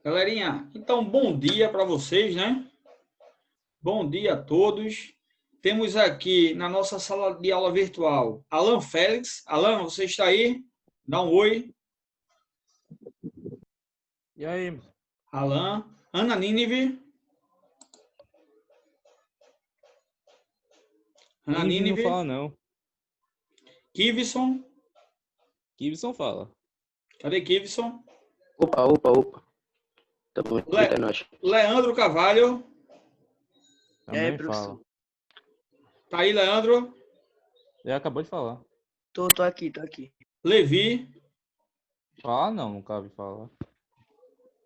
Galerinha, então bom dia para vocês, né? Bom dia a todos. Temos aqui na nossa sala de aula virtual Alan Félix. Alan, você está aí? Dá um oi. E aí? Alan. Ana Nínive. Ana Nínive não Nínive. fala, não. Kivson. Gibson fala. Cadê Kivson? Opa. Tamo aqui, tá nós. Leandro Carvalho. Também professor? fala. Tá aí, Leandro. Ele acabou de falar. Tô aqui. Levi. Fala não, nunca ouvi falar.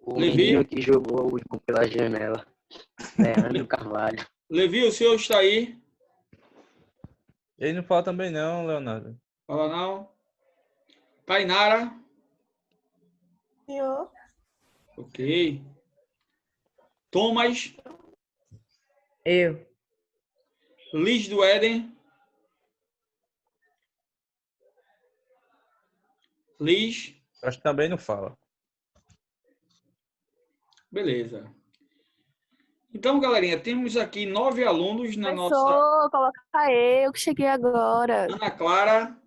O Levi? menino que jogou o jogo pela janela. Leandro Carvalho. Levi, o senhor está aí? Ele não fala também não, Leonardo. Fala não. Tainara. Eu. Ok. Thomas. Eu. Liz do Éden. Liz. Acho que também não fala. Beleza. Então, galerinha, temos aqui 9 alunos na nossa... Professor, coloca eu que cheguei agora. Ana Clara.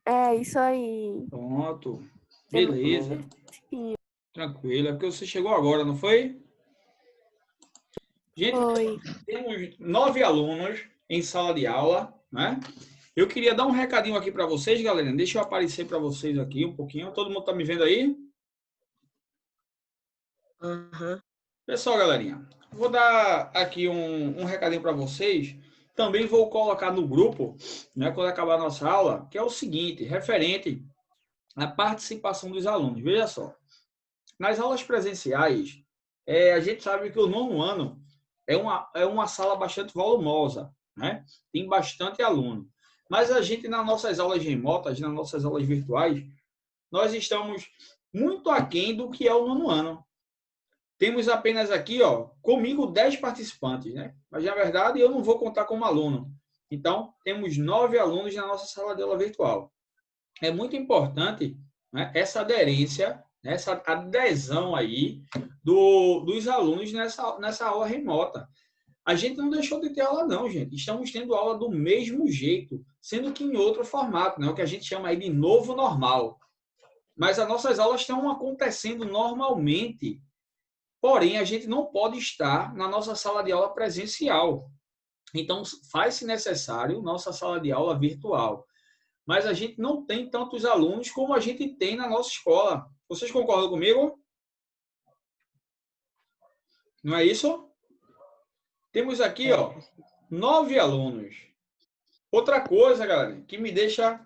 É isso aí. Pronto. Beleza. Sim. Tranquilo. É porque você chegou agora, não foi? Gente, Foi. temos 9 alunos em sala de aula, né? Eu queria dar um recadinho aqui para vocês, galera. Deixa eu aparecer para vocês aqui um pouquinho. Todo mundo tá me vendo aí? Aham. Pessoal, galerinha, vou dar aqui um recadinho para vocês. Também vou colocar no grupo, né, quando acabar a nossa aula, que é o seguinte, referente à participação dos alunos. Veja só, nas aulas presenciais, a gente sabe que o nono ano é uma sala bastante volumosa, né? Tem bastante aluno. Mas a gente, nas nossas aulas remotas, nas nossas aulas virtuais, nós estamos muito aquém do que é o nono ano. Temos apenas aqui, comigo 10 participantes, né? Mas, na verdade, eu não vou contar como aluno. Então, temos 9 alunos na nossa sala de aula virtual. É muito importante, né, essa aderência, essa adesão aí dos alunos nessa aula remota. A gente não deixou de ter aula, não, gente. Estamos tendo aula do mesmo jeito, sendo que em outro formato, né? O que a gente chama aí de novo normal. Mas as nossas aulas estão acontecendo normalmente. Porém, a gente não pode estar na nossa sala de aula presencial. Então, faz-se necessário nossa sala de aula virtual. Mas a gente não tem tantos alunos como a gente tem na nossa escola. Vocês concordam comigo? Não é isso? Temos aqui, 9 alunos. Outra coisa, galera, que me deixa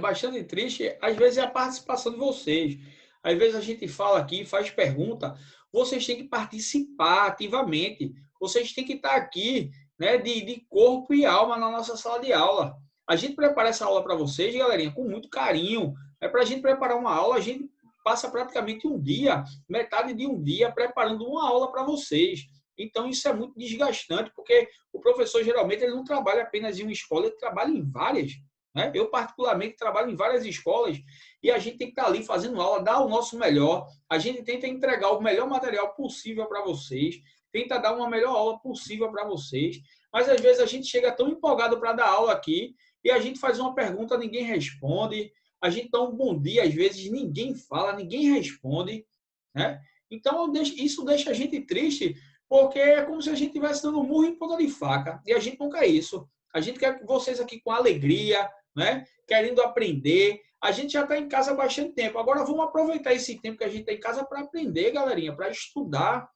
bastante triste, às vezes é a participação de vocês. Às vezes a gente fala aqui, faz pergunta, vocês têm que participar ativamente. Vocês têm que estar aqui, né, de corpo e alma na nossa sala de aula. A gente prepara essa aula para vocês, galerinha, com muito carinho. Para a gente preparar uma aula, a gente passa praticamente um dia, metade de um dia, preparando uma aula para vocês. Então, isso é muito desgastante, porque o professor, geralmente, ele não trabalha apenas em uma escola, ele trabalha em várias. Né? Eu, particularmente, trabalho em várias escolas e a gente tem que estar ali fazendo aula, dar o nosso melhor. A gente tenta entregar o melhor material possível para vocês, tenta dar uma melhor aula possível para vocês, mas às vezes a gente chega tão empolgado para dar aula aqui e a gente faz uma pergunta, ninguém responde, a gente dá um bom dia, às vezes ninguém fala, ninguém responde, né? Então isso deixa a gente triste, porque é como se a gente estivesse dando murro em ponta de faca, e a gente não quer isso. A gente quer vocês aqui com alegria, né? Querendo aprender. A gente já está em casa há bastante tempo. Agora vamos aproveitar esse tempo que a gente está em casa para aprender, galerinha, para estudar.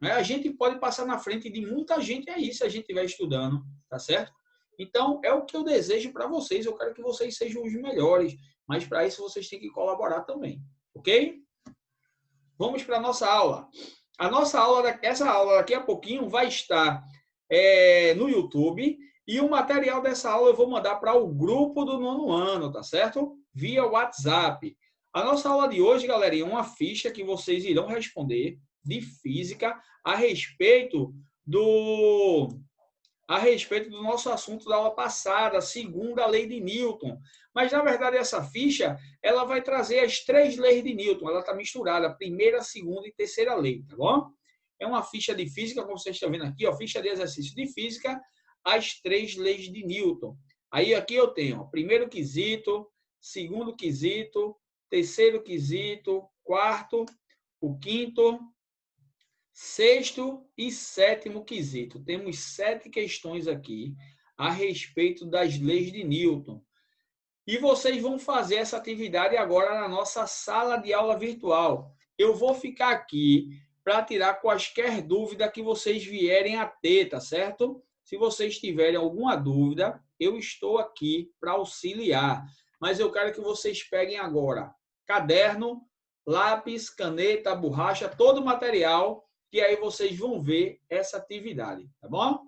Né? A gente pode passar na frente de muita gente aí se a gente estiver estudando, tá certo? Então, é o que eu desejo para vocês. Eu quero que vocês sejam os melhores, mas para isso vocês têm que colaborar também, ok? Vamos para a nossa aula. Essa aula daqui a pouquinho vai estar no YouTube. E o material dessa aula eu vou mandar para o grupo do nono ano, tá certo? Via WhatsApp. A nossa aula de hoje, galerinha, é uma ficha que vocês irão responder de física a respeito a respeito do nosso assunto da aula passada, a segunda lei de Newton. Mas, na verdade, essa ficha, ela vai trazer as 3 leis de Newton. Ela está misturada, a primeira, segunda e terceira lei, tá bom? É uma ficha de física, como vocês estão vendo aqui, ó, ficha de exercício de física, as 3 leis de Newton. Aí, aqui eu tenho, ó, primeiro quesito, segundo quesito, terceiro quesito, quarto, o quinto, sexto e sétimo quesito. Temos 7 questões aqui a respeito das leis de Newton. E vocês vão fazer essa atividade agora na nossa sala de aula virtual. Eu vou ficar aqui para tirar quaisquer dúvida que vocês vierem a ter, tá certo? Se vocês tiverem alguma dúvida, eu estou aqui para auxiliar. Mas eu quero que vocês peguem agora caderno, lápis, caneta, borracha, todo o material, que aí vocês vão ver essa atividade, tá bom?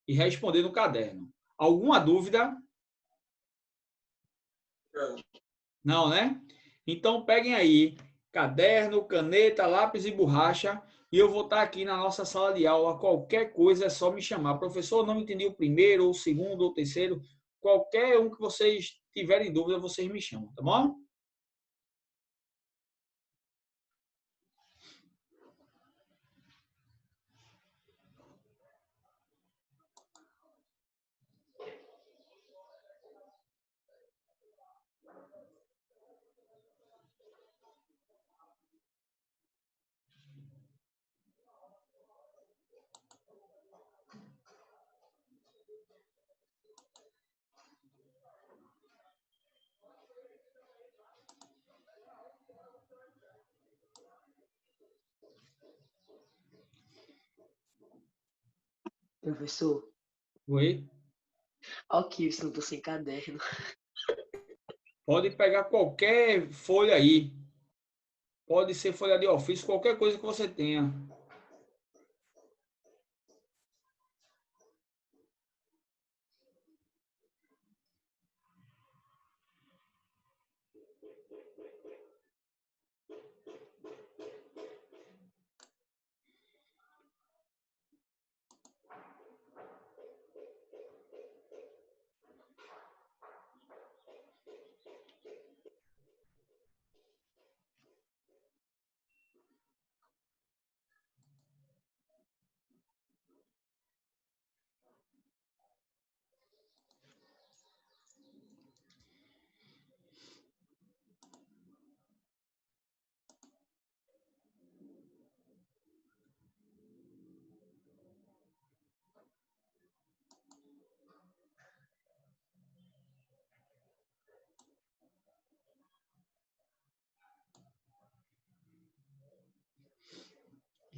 E responder no caderno. Alguma dúvida? Não, né? Então peguem aí caderno, caneta, lápis e borracha e eu vou estar aqui na nossa sala de aula. Qualquer coisa é só me chamar. Professor, não entendi o primeiro, ou o segundo, ou o terceiro. Qualquer um que vocês tiverem dúvida, vocês me chamam, tá bom? Professor, Oi? ok, eu não tô sem caderno. Pode pegar qualquer folha aí. Pode ser folha de ofício, qualquer coisa que você tenha.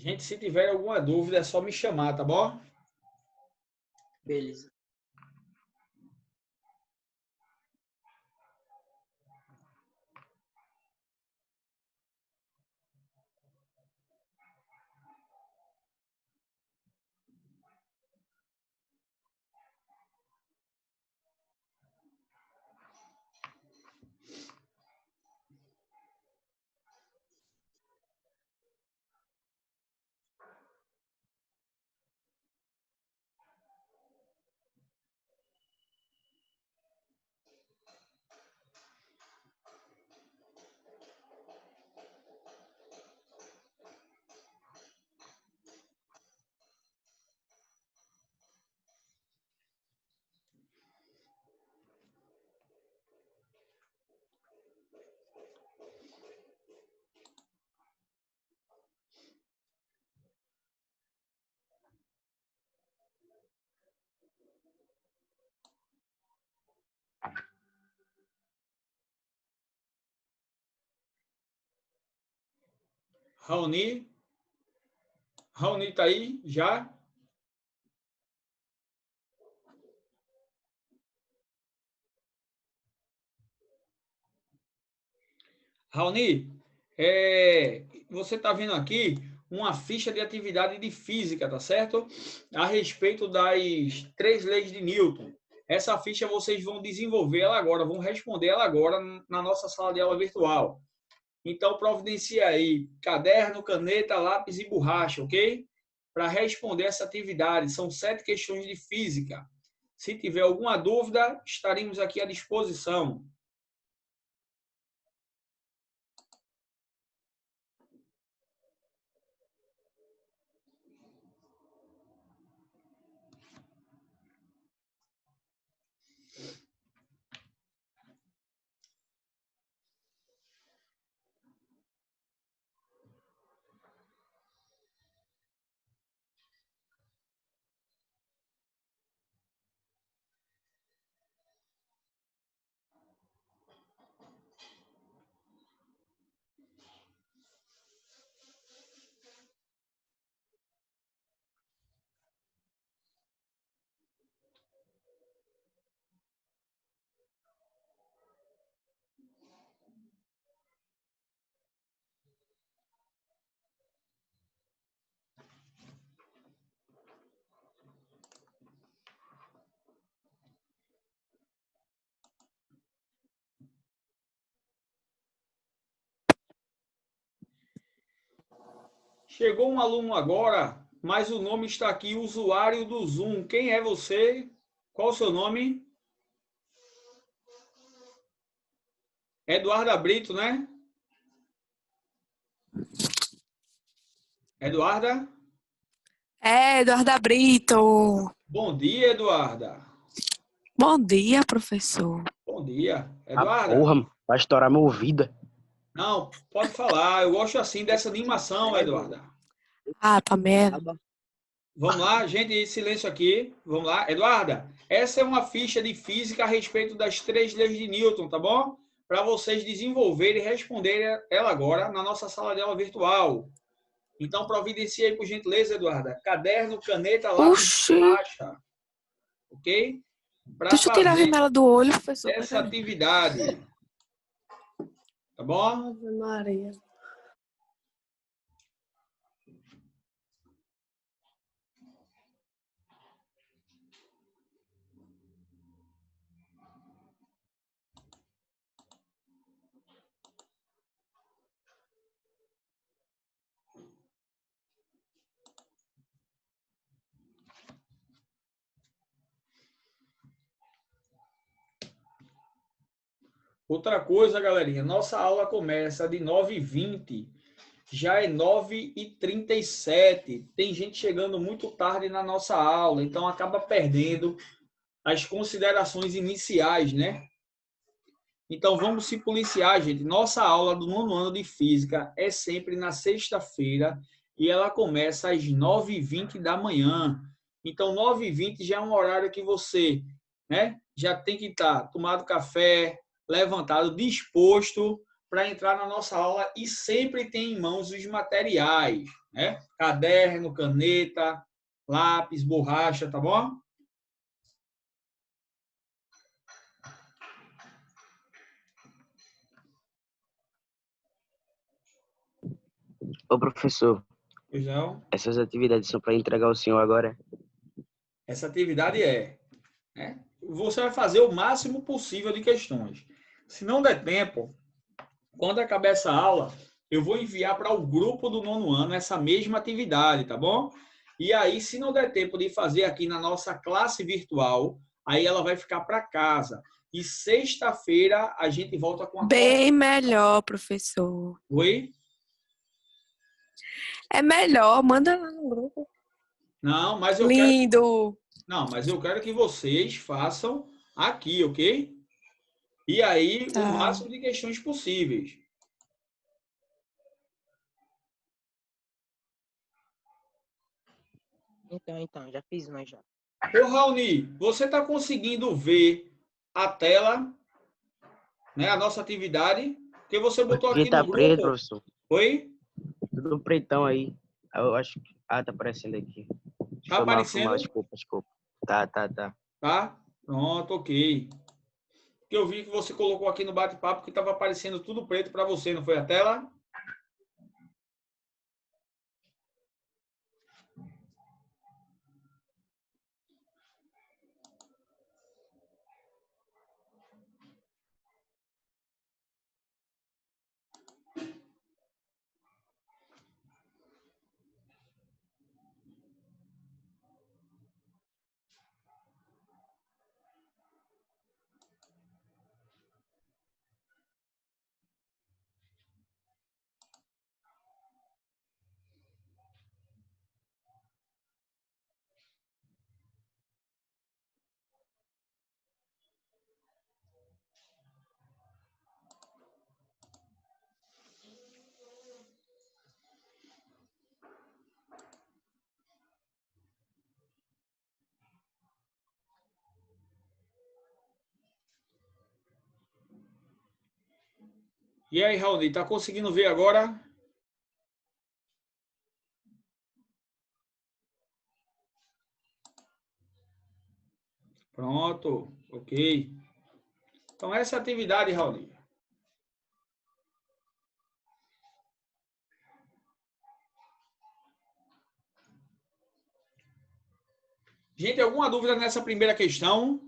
Gente, se tiver alguma dúvida, é só me chamar, tá bom? Beleza. Raoni? Raoni tá aí já? Raoni, você está vendo aqui uma ficha de atividade de física, tá certo? A respeito das 3 leis de Newton. Essa ficha vocês vão desenvolver ela agora, vão responder ela agora na nossa sala de aula virtual. Então, providencia aí caderno, caneta, lápis e borracha, ok? para responder essa atividade. São 7 questões de física. Se tiver alguma dúvida, estaremos aqui à disposição. Chegou um aluno agora, mas o nome está aqui, usuário do Zoom. Quem é você? Qual o seu nome? Eduarda Brito, né? Eduarda? Eduarda Brito. Bom dia, Eduarda. Bom dia, professor. Bom dia. Ah, Eduarda? porra, mano, vai estourar meu ouvido. Não, pode falar. Eu gosto assim dessa animação, Eduarda. Ah, Pamela. Vamos lá, gente, silêncio aqui. Vamos lá. Eduarda, essa é uma ficha de física a respeito das 3 leis de Newton, tá bom? Para vocês desenvolverem e responderem ela agora na nossa sala de aula virtual. Então, providencie aí, por gentileza, Eduarda. Caderno, caneta, lápis, Oxi. borracha. Ok? Para Deixa eu tirar a fazer janela do olho, professor. essa atividade. Tá bom? Ave Maria. Outra coisa, galerinha, nossa aula começa de 9h20, já é 9h37. Tem gente chegando muito tarde na nossa aula, então acaba perdendo as considerações iniciais, né? Então vamos se policiar, gente. Nossa aula do 9º ano de física é sempre na sexta-feira e ela começa às 9h20 da manhã. Então 9h20 já é um horário que você, né, já tem que estar tomado café, levantado, disposto para entrar na nossa aula e sempre tem em mãos os materiais, né? Caderno, caneta, lápis, borracha, tá bom? Ô, professor, Pois não. essas atividades são para entregar ao senhor agora? Essa atividade né? Você vai fazer o máximo possível de questões. Se não der tempo, quando acabar essa aula, eu vou enviar para o grupo do 9º ano essa mesma atividade, tá bom? E aí, se não der tempo de fazer aqui na nossa classe virtual, aí ela vai ficar para casa. E sexta-feira a gente volta com a... Bem melhor, professor. Oi? É melhor, manda lá no grupo. Não, mas eu quero... Lindo. Não, mas eu quero que vocês façam aqui, ok? E aí, o Tá. máximo de questões possíveis. Então, já fiz uma já. Ô, Raoni, você está conseguindo ver a tela, né, a nossa atividade? Porque você botou Porque aqui tá no preto, grupo. professor. Oi? Tudo pretão aí. Eu acho que... Ah, tá aparecendo aqui. Tá Foi mal, aparecendo? desculpa. Tá. Tá? Pronto, ok. Porque eu vi que você colocou aqui no bate-papo que estava aparecendo tudo preto para você, não foi a tela? E aí, Raul, tá conseguindo ver agora? Pronto, ok. Então, essa é a atividade, Raul. Gente, alguma dúvida nessa primeira questão?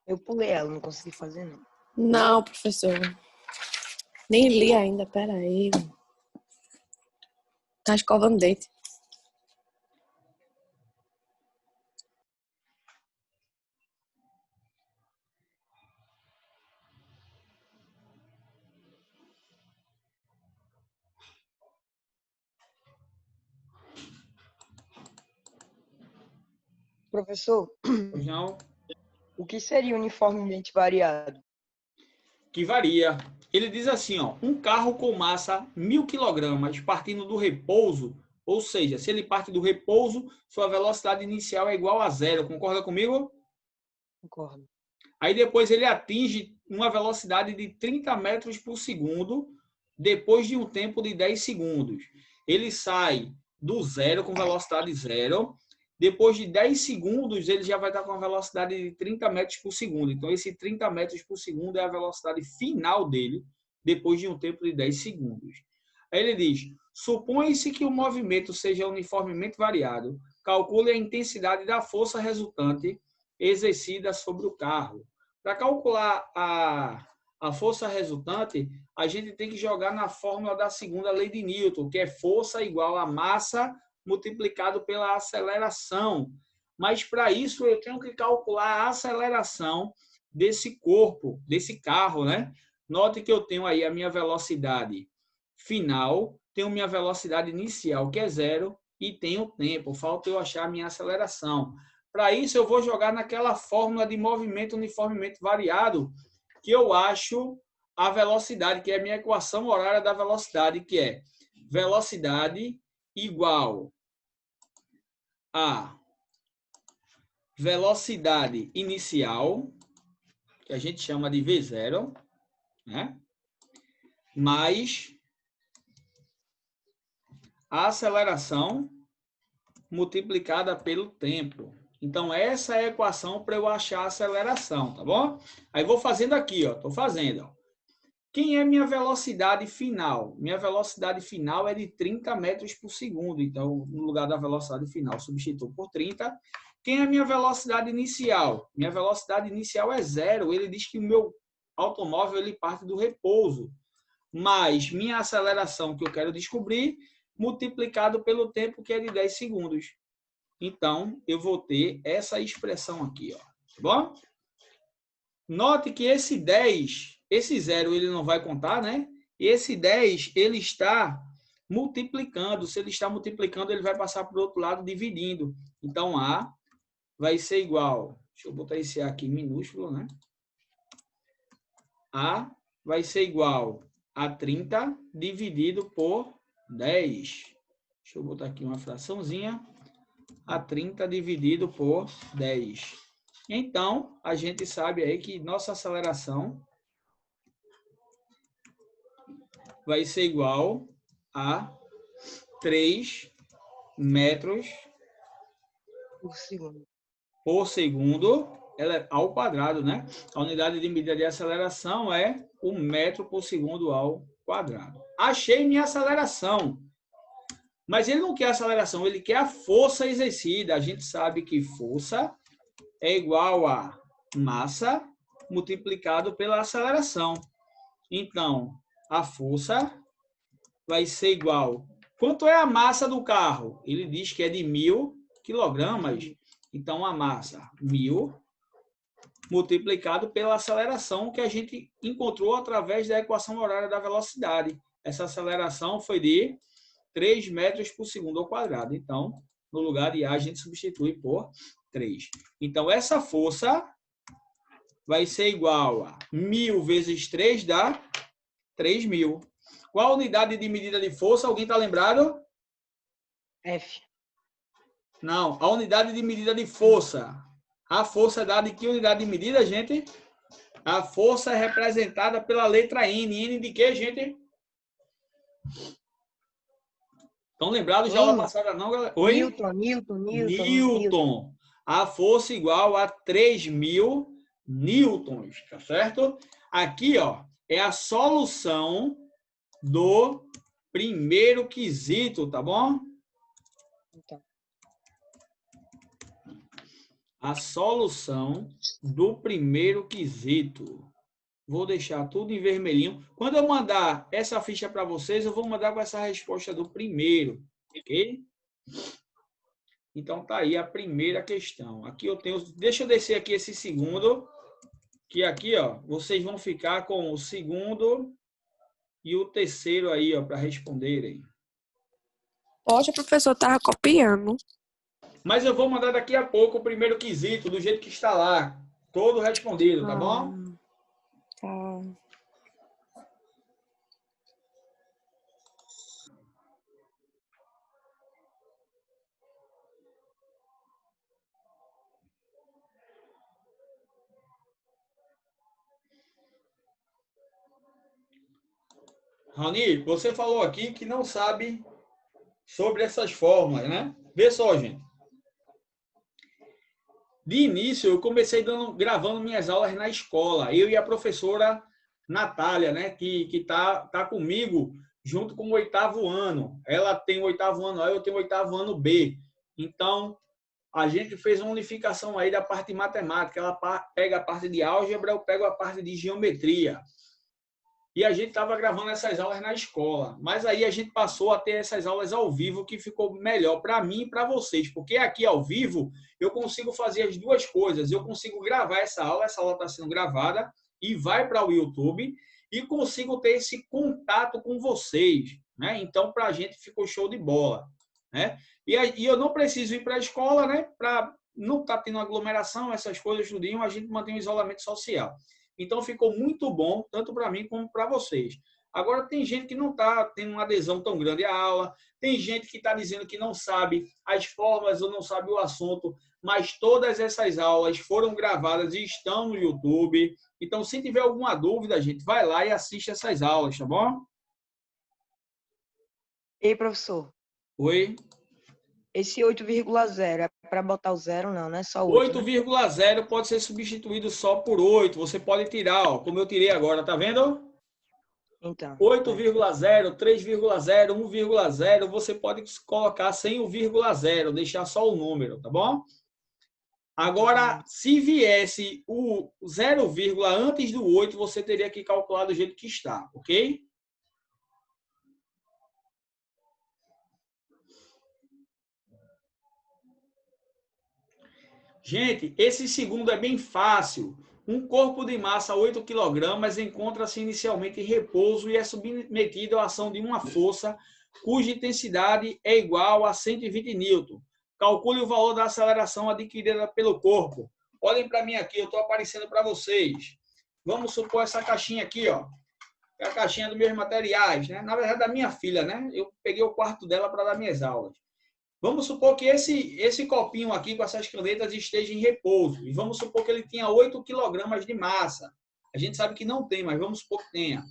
Eu pulei ela, não consegui fazer, não. Não, professor. Nem li ainda, pera aí. Tá escovando dente. Professor, Pois não? o que seria uniformemente variado? Que varia. Ele diz assim, ó, um carro com massa 1.000 kg partindo do repouso, ou seja, se ele parte do repouso, sua velocidade inicial é igual a zero. Concorda comigo? Concordo. Aí depois ele atinge uma velocidade de 30 metros por segundo depois de um tempo de 10 segundos. Ele sai do zero com velocidade zero. Depois de 10 segundos, ele já vai estar com uma velocidade de 30 metros por segundo. Então, esse 30 metros por segundo é a velocidade final dele, depois de um tempo de 10 segundos. Aí ele diz, supõe-se que o movimento seja uniformemente variado. Calcule a intensidade da força resultante exercida sobre o carro. Para calcular a força resultante, a gente tem que jogar na fórmula da segunda lei de Newton, que é força igual a massa multiplicado pela aceleração. Mas para isso eu tenho que calcular a aceleração desse corpo, desse carro, né? Note que eu tenho aí a minha velocidade final, tenho minha velocidade inicial, que é zero, e tenho tempo. Falta eu achar a minha aceleração. Para isso, eu vou jogar naquela fórmula de movimento uniformemente variado, que eu acho a velocidade, que é a minha equação horária da velocidade, que é velocidade igual a velocidade inicial, que a gente chama de V0, né? Mais a aceleração multiplicada pelo tempo. Então, essa é a equação para eu achar a aceleração, tá bom? Aí, vou fazendo aqui, ó. Estou fazendo, ó. Quem é minha velocidade final? Minha velocidade final é de 30 metros por segundo. Então, no lugar da velocidade final, substituo por 30. Quem é minha velocidade inicial? Minha velocidade inicial é zero. Ele diz que o meu automóvel ele parte do repouso. Mais minha aceleração, que eu quero descobrir, multiplicado pelo tempo, que é de 10 segundos. Então, eu vou ter essa expressão aqui, ó. Tá bom? Note que esse 10, esse zero ele não vai contar, né? E esse 10, ele está multiplicando. Se ele está multiplicando, ele vai passar para o outro lado dividindo. Então, A vai ser igual... Deixa eu botar esse A aqui em minúsculo, né? A vai ser igual a 30 dividido por 10. Deixa eu botar aqui uma fraçãozinha. A 30 dividido por 10. Então, a gente sabe aí que nossa aceleração vai ser igual a 3 metros por segundo, ela é ao quadrado, né? A unidade de medida de aceleração é o metro por segundo ao quadrado. Achei minha aceleração. Mas ele não quer aceleração, ele quer a força exercida. A gente sabe que força é igual a massa multiplicado pela aceleração. Então, a força vai ser igual... Quanto é a massa do carro? Ele diz que é de 1.000 quilogramas. Então, a massa, 1.000, multiplicado pela aceleração que a gente encontrou através da equação horária da velocidade. Essa aceleração foi de 3 metros por segundo ao quadrado. Então, no lugar de A, a gente substitui por 3. Então, essa força vai ser igual a 1.000 vezes 3 dá 3.000. Qual a unidade de medida de força? Alguém está lembrado? F. Não, a unidade de medida de força. A força é dada em que unidade de medida, gente? A força é representada pela letra N. N de quê, gente? Estão lembrados de aula passada, não, galera? Oi? Newton. A força igual a 3.000 newtons, tá certo? Aqui, ó, é a solução do primeiro quesito, tá bom? Então, A solução do primeiro quesito. Vou deixar tudo em vermelhinho. Quando eu mandar essa ficha para vocês, eu vou mandar com essa resposta do primeiro, ok? Então, tá aí a primeira questão. Aqui eu tenho... Deixa eu descer aqui esse segundo, que aqui, ó, vocês vão ficar com o segundo e o terceiro aí, ó, para responderem. Hoje o professor estava copiando. Mas eu vou mandar daqui a pouco o primeiro quesito, do jeito que está lá. Todo respondido, tá bom? Tá. Raoni, você falou aqui que não sabe sobre essas fórmulas, né? Vê só, gente. De início, eu comecei gravando minhas aulas na escola. Eu e a professora Natália, né? Que tá comigo junto com o 8º ano. Ela tem o 8º ano A, eu tenho o 8º ano B. Então, a gente fez uma unificação aí da parte de matemática. Ela pega a parte de álgebra, eu pego a parte de geometria. E a gente estava gravando essas aulas na escola. Mas aí a gente passou a ter essas aulas ao vivo, que ficou melhor para mim e para vocês. Porque aqui ao vivo eu consigo fazer as duas coisas. Eu consigo gravar essa aula está sendo gravada e vai para o YouTube. E consigo ter esse contato com vocês, né? Então, para a gente ficou show de bola, né? E eu não preciso ir para a escola, né? Para não estar tendo aglomeração, essas coisas, tudinho, a gente mantém o isolamento social. Então, ficou muito bom, tanto para mim como para vocês. Agora, tem gente que não está tendo uma adesão tão grande à aula, tem gente que está dizendo que não sabe as formas ou não sabe o assunto, mas todas essas aulas foram gravadas e estão no YouTube. Então, se tiver alguma dúvida, gente, vai lá e assiste essas aulas, tá bom? Ei, professor, Oi? esse 8,0 é para botar o zero, não, né? Só 8, né? 8,0 pode ser substituído só por 8. Você pode tirar, ó, como eu tirei agora, tá vendo? Então, 8,0, 3,0, 1,0, você pode colocar sem o 0,0, deixar só o número, tá bom? Agora, se viesse o 0, antes do 8, você teria que calcular do jeito que está, ok? Gente, esse segundo é bem fácil. Um corpo de massa 8 kg encontra-se inicialmente em repouso e é submetido à ação de uma força cuja intensidade é igual a 120 N. Calcule o valor da aceleração adquirida pelo corpo. Olhem para mim aqui, eu estou aparecendo para vocês. Vamos supor essa caixinha aqui, ó. É a caixinha dos meus materiais, né? Na verdade, da minha filha, né? Eu peguei o quarto dela para dar minhas aulas. Vamos supor que esse copinho aqui com essas canetas esteja em repouso. E vamos supor que ele tenha 8 kg de massa. A gente sabe que não tem, mas vamos supor que tenha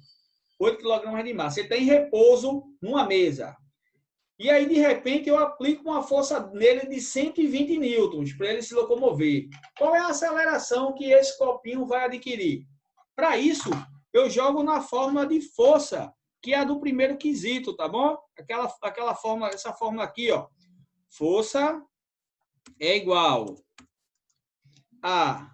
8 kg de massa. Ele está em repouso numa mesa. E aí, de repente, eu aplico uma força nele de 120 newtons para ele se locomover. Qual é a aceleração que esse copinho vai adquirir? Para isso, eu jogo na fórmula de força, que é a do primeiro quesito, tá bom? Aquela fórmula, essa fórmula aqui, ó. Força é igual a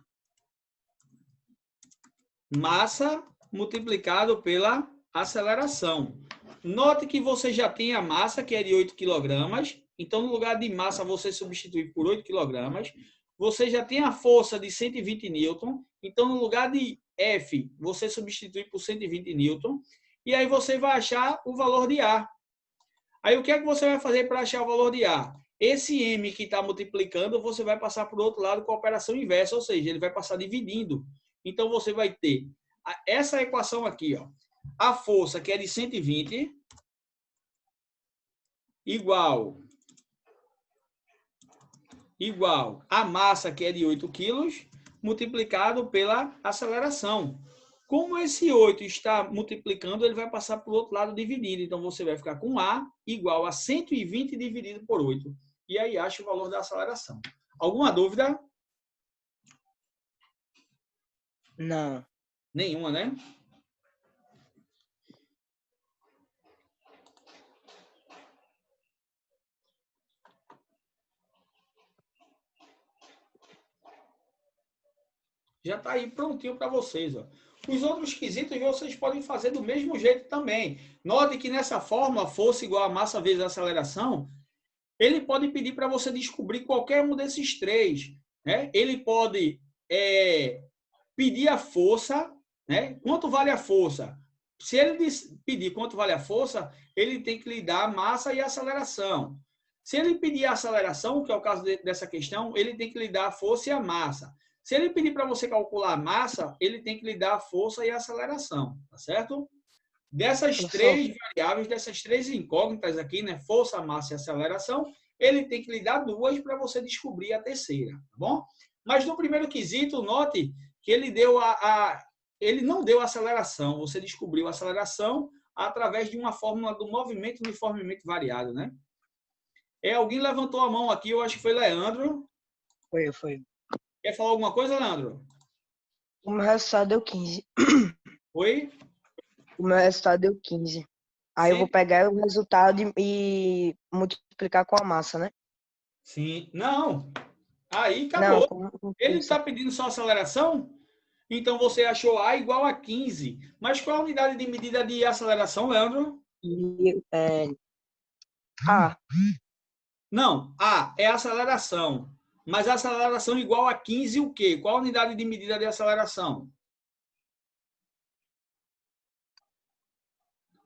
massa multiplicado pela aceleração. Note que você já tem a massa, que é de 8 kg. Então, no lugar de massa, você substitui por 8 kg. Você já tem a força de 120 N. Então, no lugar de F, você substitui por 120 N. E aí você vai achar o valor de A. Aí, o que é que você vai fazer para achar o valor de A? Esse M que está multiplicando, você vai passar para o outro lado com a operação inversa, ou seja, ele vai passar dividindo. Então, você vai ter essa equação aqui, ó. A força, que é de 120, igual a massa, que é de 8 quilos, multiplicado pela aceleração. Como esse 8 está multiplicando, ele vai passar para o outro lado dividido. Então, você vai ficar com A igual a 120 dividido por 8. E aí, acha o valor da aceleração. Alguma dúvida? Não. Nenhuma, né? Já está aí prontinho para vocês. Ó. Os outros quesitos vocês podem fazer do mesmo jeito também. Note que nessa fórmula, força igual a massa vezes a aceleração, ele pode pedir para você descobrir qualquer um desses três. Né? Ele pode pedir a força, né? Quanto vale a força? Se ele pedir quanto vale a força, ele tem que lhe dar a massa e a aceleração. Se ele pedir a aceleração, que é o caso dessa questão, ele tem que lhe dar a força e a massa. Se ele pedir para você calcular a massa, ele tem que lhe dar a força e a aceleração, tá certo? Dessas três variáveis, dessas três incógnitas aqui, né, força, massa e aceleração, ele tem que lhe dar duas para você descobrir a terceira, tá bom? Mas no primeiro quesito, note que ele ele não deu a aceleração, você descobriu a aceleração através de uma fórmula do movimento uniformemente variado, né? Alguém levantou a mão aqui, eu acho que foi Leandro. Foi. Quer falar alguma coisa, Leandro? O meu resultado deu 15. Oi? O meu resultado deu 15. Aí eu vou pegar o resultado e multiplicar com a massa, né? Sim. Não. Aí acabou. Não, Ele está pedindo só aceleração? Então você achou A igual a 15. Mas qual a unidade de medida de aceleração, Leandro? A. Não, A é aceleração. Mas a aceleração igual a 15 o quê? Qual a unidade de medida de aceleração?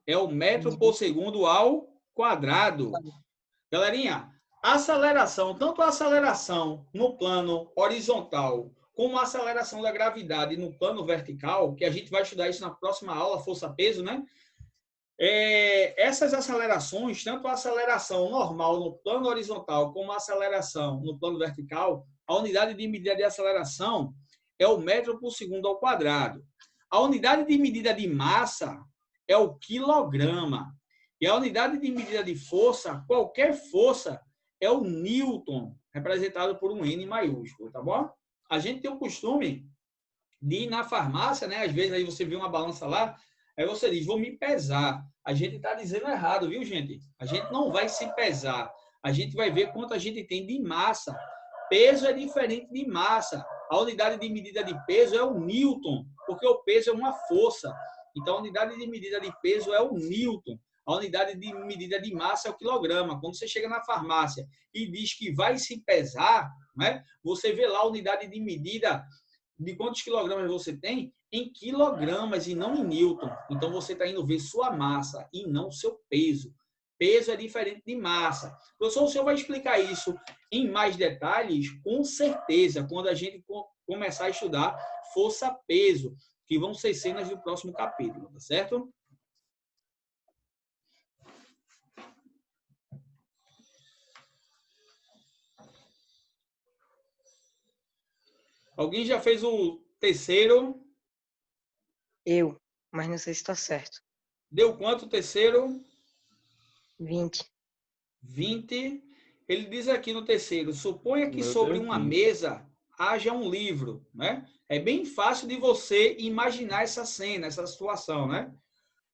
É o metro por segundo ao quadrado. Galerinha, aceleração, tanto a aceleração no plano horizontal, como a aceleração da gravidade no plano vertical, que a gente vai estudar isso na próxima aula, força-peso, né? Essas acelerações, tanto a aceleração normal no plano horizontal, como a aceleração no plano vertical, a unidade de medida de aceleração é o metro por segundo ao quadrado. A unidade de medida de massa é o quilograma. E a unidade de medida de força, qualquer força, é o Newton, representado por um N maiúsculo, tá bom? A gente tem o costume de ir na farmácia, né? Às vezes aí você vê uma balança lá, aí você diz, vou me pesar. A gente está dizendo errado, viu, gente? A gente não vai se pesar. A gente vai ver quanto a gente tem de massa. Peso é diferente de massa. A unidade de medida de peso é o Newton, porque o peso é uma força. Então, a unidade de medida de peso é o Newton. A unidade de medida de massa é o quilograma. Quando você chega na farmácia e diz que vai se pesar, né, você vê lá a unidade de medida de quantos quilogramas você tem em quilogramas e não em newton. Então, você está indo ver sua massa e não seu peso. Peso é diferente de massa. Professor, o senhor vai explicar isso em mais detalhes? Com certeza, quando a gente começar a estudar força-peso, que vão ser cenas do próximo capítulo, tá certo? Alguém já fez o terceiro? Eu, mas não sei se está certo. Deu quanto o terceiro? 20. 20. Ele diz aqui no terceiro, suponha que Meu sobre Deus, uma 20. mesa haja um livro, né? É bem fácil de você imaginar essa cena, essa situação, né?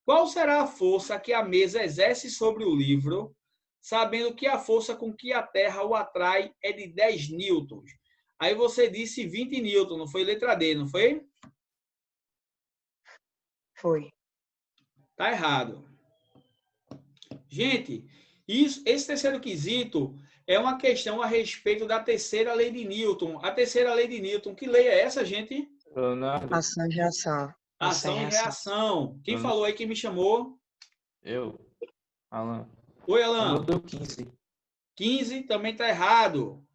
Qual será a força que a mesa exerce sobre o livro, sabendo que a força com que a Terra o atrai é de 10 newtons? Aí você disse 20 newtons, não foi letra D, não foi? Foi. Tá errado. Gente, esse terceiro quesito é uma questão a respeito da terceira lei de Newton. A terceira lei de Newton, que lei é essa, gente? Leonardo, Ação e reação. Ação e reação. Quem falou aí que me chamou? eu, Alan. Oi, O meu Alan. deu 15. 15 também está errado.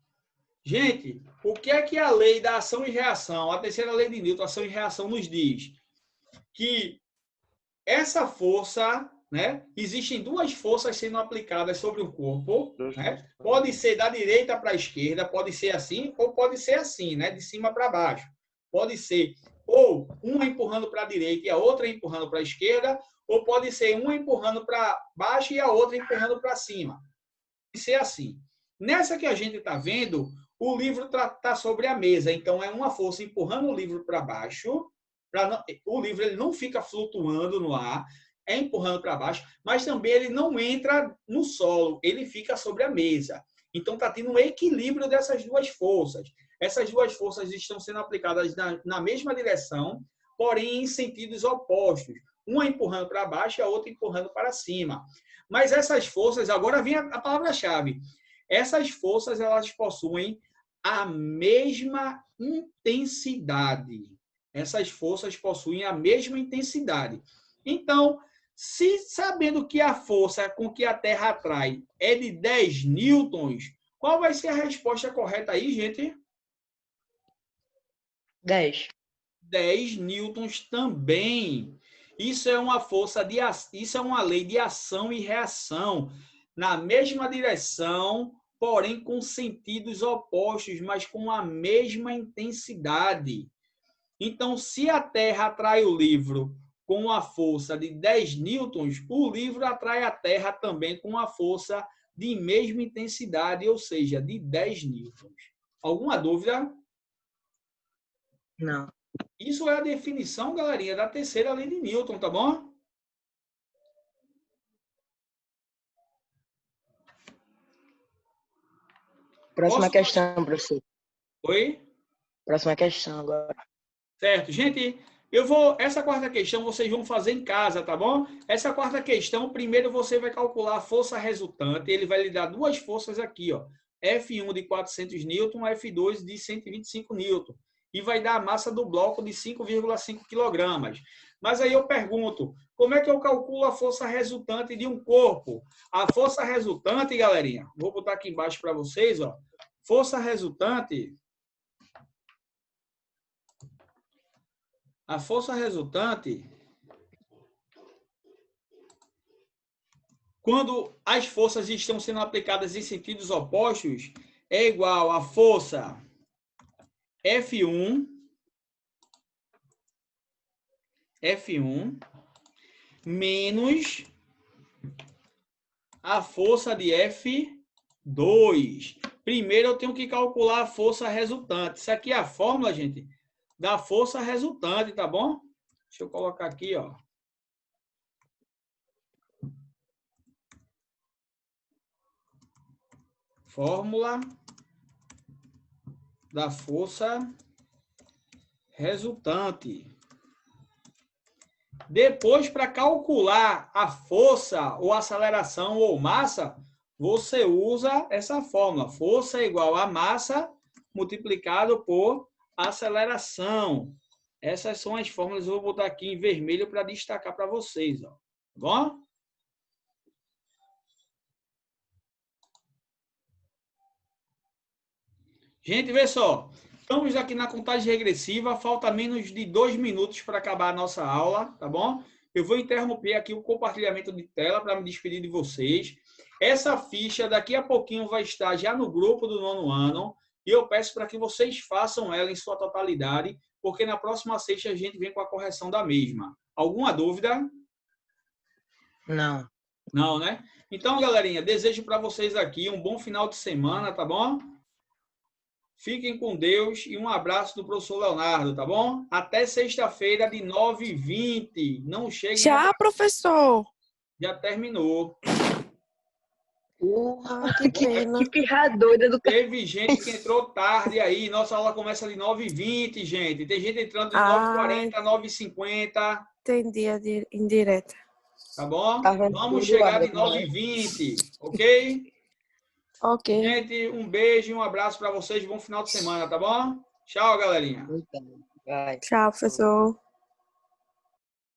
Gente, o que é que a lei da ação e reação, a terceira lei de Newton, ação e reação, nos diz? Que essa força, né? Existem duas forças sendo aplicadas sobre o corpo, né? Pode ser da direita para a esquerda, pode ser assim ou pode ser assim, né? De cima para baixo. Pode ser ou uma empurrando para a direita e a outra empurrando para a esquerda, ou pode ser uma empurrando para baixo e a outra empurrando para cima. Pode ser assim. Nessa que a gente está vendo, o livro está sobre a mesa. Então, é uma força empurrando o livro para baixo. O livro ele não fica flutuando no ar, é empurrando para baixo, mas também ele não entra no solo, ele fica sobre a mesa. Então, está tendo um equilíbrio dessas duas forças. Essas duas forças estão sendo aplicadas na mesma direção, porém em sentidos opostos. Uma empurrando para baixo e a outra empurrando para cima. Mas essas forças, agora vem a palavra-chave. Essas forças, elas possuem a mesma intensidade. Essas forças possuem a mesma intensidade. Então, se sabendo que a força com que a Terra atrai é de 10 newtons, qual vai ser a resposta correta aí, gente? 10. 10 newtons também. Isso é uma isso é uma lei de ação e reação na mesma direção, porém com sentidos opostos, mas com a mesma intensidade. Então, se a Terra atrai o livro com a força de 10 newtons, o livro atrai a Terra também com a força de mesma intensidade, ou seja, de 10 newtons. Alguma dúvida? Não. Isso é a definição, galerinha, da terceira lei de Newton, tá bom? Próxima questão, professor. Oi? Próxima questão agora. Certo. Gente, essa quarta questão vocês vão fazer em casa, tá bom? Essa quarta questão, primeiro você vai calcular a força resultante, ele vai lhe dar duas forças aqui, ó. F1 de 400 newton, F2 de 125 newton. E vai dar a massa do bloco de 5,5 kg. Mas aí eu pergunto, como é que eu calculo a força resultante de um corpo? A força resultante, galerinha, vou botar aqui embaixo para vocês, ó. Força resultante. A força resultante, quando as forças estão sendo aplicadas em sentidos opostos, é igual a força F1 menos a força de F2. Primeiro eu tenho que calcular a força resultante. Isso aqui é a fórmula, gente, da força resultante, tá bom? Deixa eu colocar aqui, ó. Fórmula da força resultante. Depois, para calcular a força ou aceleração ou massa, você usa essa fórmula. Força é igual a massa multiplicado por aceleração. Essas são as fórmulas, eu vou botar aqui em vermelho para destacar para vocês, ó. Tá bom? Gente, vê só. Estamos aqui na contagem regressiva, falta menos de 2 minutos para acabar a nossa aula, tá bom? Eu vou interromper aqui o compartilhamento de tela para me despedir de vocês. Essa ficha daqui a pouquinho vai estar já no grupo do 9º ano e eu peço para que vocês façam ela em sua totalidade, porque na próxima sexta a gente vem com a correção da mesma. Alguma dúvida? Não. Não, né? Então, galerinha, desejo para vocês aqui um bom final de semana, tá bom? Fiquem com Deus e um abraço do professor Leonardo, tá bom? Até sexta-feira de 9h20. Não cheguem... Já, professor. Já terminou. Que pena. Que pirra doida do cara. Teve gente que entrou tarde aí. Nossa aula começa de 9h20, gente. Tem gente entrando de 9h40, 9h50. Entendi a indireta. Tá bom? Tá vendo? Vamos chegar de 9h20, ok? Ok. Gente, um beijo e um abraço para vocês. Bom final de semana, tá bom? Tchau, galerinha. Vai. Tchau, professor.